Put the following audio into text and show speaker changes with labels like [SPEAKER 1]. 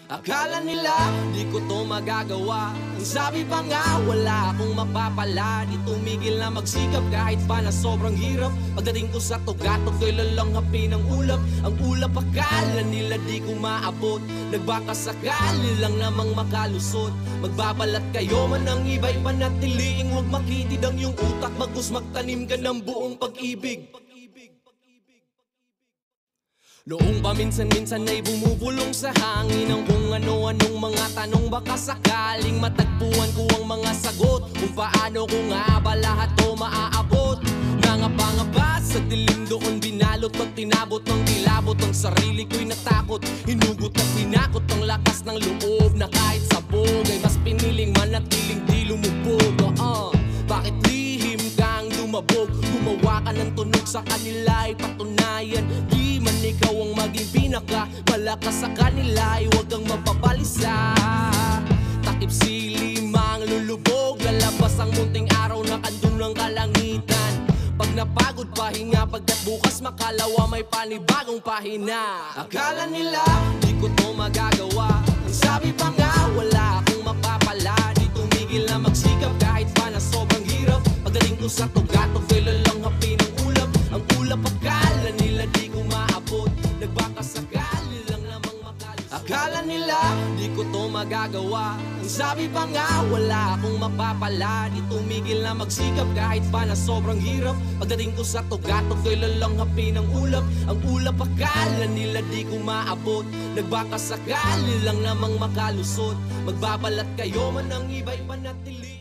[SPEAKER 1] Akala nila di ko to magagawa. Ang sabi pa nga wala akong mapapala. Di tumigil na magsikap kahit pa na sobrang hirap. Pagdating ko sa tugatok ko'y lalanghapin ang ulap. Ang ulap akala nila di ko maabot. Nagbaka sakali lang namang makalusot. Magbabalat kayo man ang iba'y panatiliing huwag makitid ang iyong utak. Bagus magtanim ka ng buong pag-ibig. Noong paminsan-minsan ay bumubulong sa hangin ang kung ano-anong mga tanong. Baka sakaling matagpuan ko ang mga sagot kung paano ko nga ba lahat to maaabot. Nangapa-ngapa sa dilim doon binalot. Pag tinabot ng kilabot ang sarili ko'y natakot. Hinugot at pinakot ang lakas ng loob na kahit sabog ay mas piniling manatiling di lumubog. Bakit lihim kang lumabog? Gumawa ka ng tunog sa kanila ay patunayan di man ikaw ang maging pinaka malakas sa kanila ay huwag kang mapabalisa. Takip silim ang lulubog, lalabas ang munting araw na kandong ng kalangitan. Pag napagod pahinga, pagkat bukas makalawa may panibagong pahina. Akala nila di ko to magagawa. Ang sabi pa nga wala akong mapapala. Di tumigil na magsikap kahit pa na sobrang hirap. Pagdating ko sa tugatok ko'y lalanghapin ang ulap. Ang ulap akala nila di ko maabot. Nagbaka sakali lang namang makalusot. Akala nila di ko to magagawa. Ang sabi pa nga wala akong mapapala. Di tumigil na magsikap kahit pa na sobrang hirap. Pagdating ko sa tugatok ko'y lalanghapin ang ulap. Ang ulap akala nila di ko maabot. Nagbaka sakali lang namang makalusot. Magbabalat kayo man ang iba'y panatili.